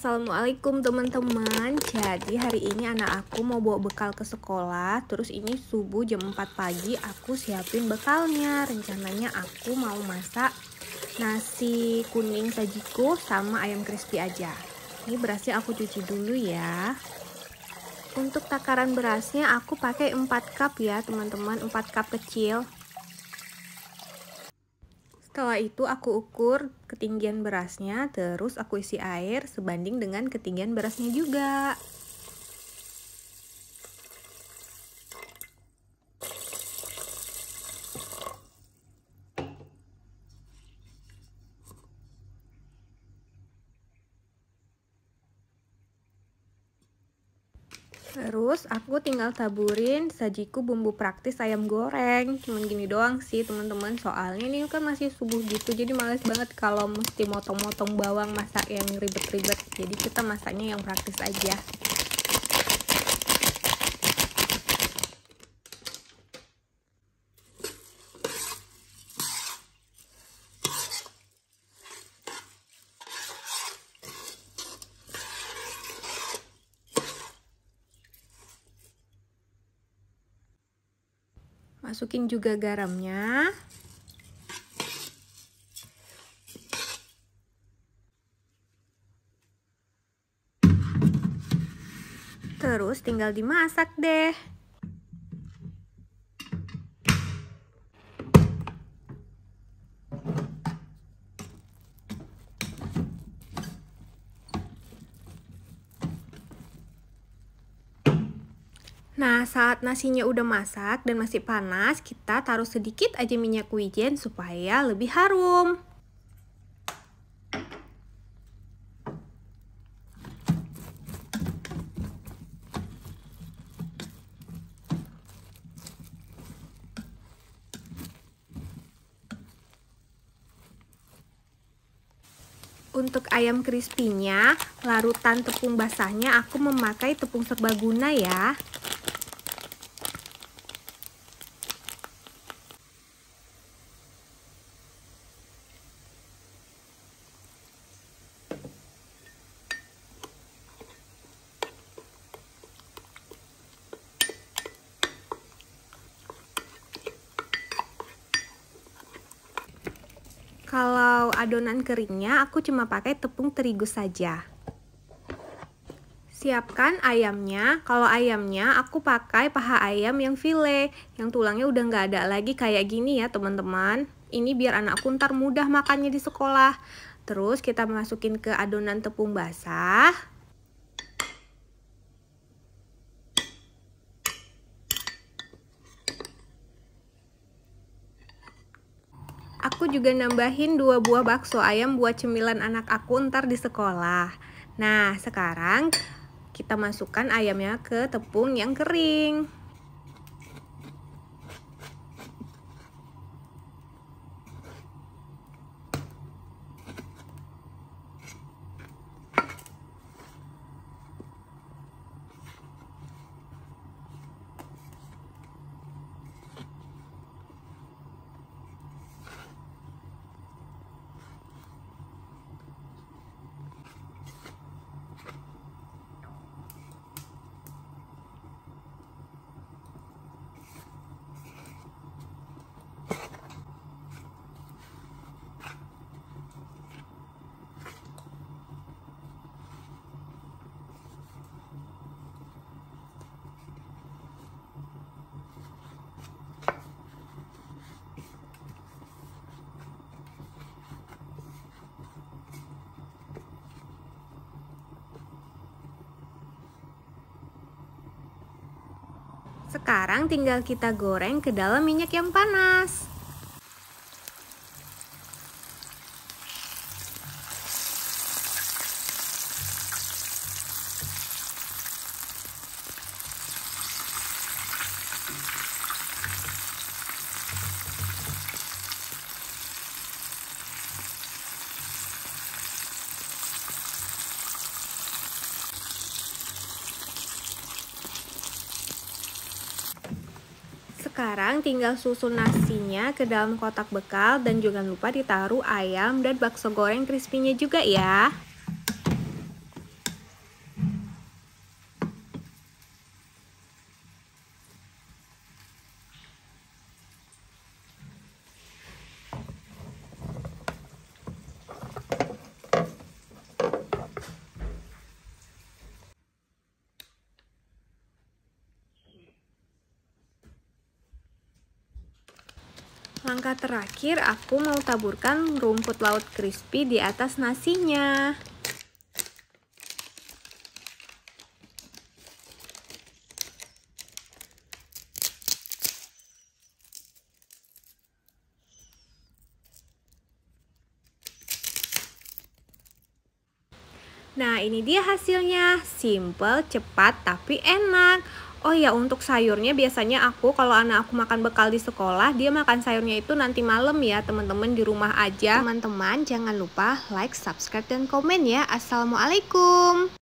Assalamualaikum teman-teman. Jadi hari ini anak aku mau bawa bekal ke sekolah. Terus ini subuh jam 4 pagi aku siapin bekalnya. Rencananya aku mau masak nasi kuning sajiku sama ayam crispy aja. Ini berasnya aku cuci dulu ya. Untuk takaran berasnya aku pakai 4 cup ya teman-teman, 4 cup kecil. Setelah itu aku ukur ketinggian berasnya, terus aku isi air sebanding dengan ketinggian berasnya juga. Terus aku tinggal taburin sajiku bumbu praktis ayam goreng. Cuman gini doang sih teman-teman, soalnya ini kan masih subuh gitu, jadi males banget kalau mesti motong-motong bawang, masak yang ribet-ribet. Jadi kita masaknya yang praktis aja. Masukin juga garamnya. Terus tinggal dimasak deh. Nah, saat nasinya udah masak dan masih panas, kita taruh sedikit aja minyak wijen supaya lebih harum. Untuk ayam crispy-nya, larutan tepung basahnya aku memakai tepung serbaguna ya. Kalau adonan keringnya aku cuma pakai tepung terigu saja. Siapkan ayamnya. Kalau ayamnya aku pakai paha ayam yang file, yang tulangnya udah nggak ada lagi kayak gini ya teman-teman. Ini biar anakku ntar mudah makannya di sekolah. Terus kita masukin ke adonan tepung basah. Aku juga nambahin 2 buah bakso ayam buat cemilan anak aku ntar di sekolah. Nah, sekarang kita masukkan ayamnya ke tepung yang kering. Sekarang tinggal kita goreng ke dalam minyak yang panas. Sekarang tinggal susun nasinya ke dalam kotak bekal dan jangan lupa ditaruh ayam dan bakso goreng crispy-nya juga ya. Langkah terakhir, aku mau taburkan rumput laut crispy di atas nasinya. Nah, ini dia hasilnya. Simple, cepat, tapi enak. Oh ya, untuk sayurnya biasanya kalau anak aku makan bekal di sekolah, dia makan sayurnya itu nanti malam ya, teman-teman, di rumah aja. Teman-teman, jangan lupa like, subscribe, dan komen ya. Assalamualaikum.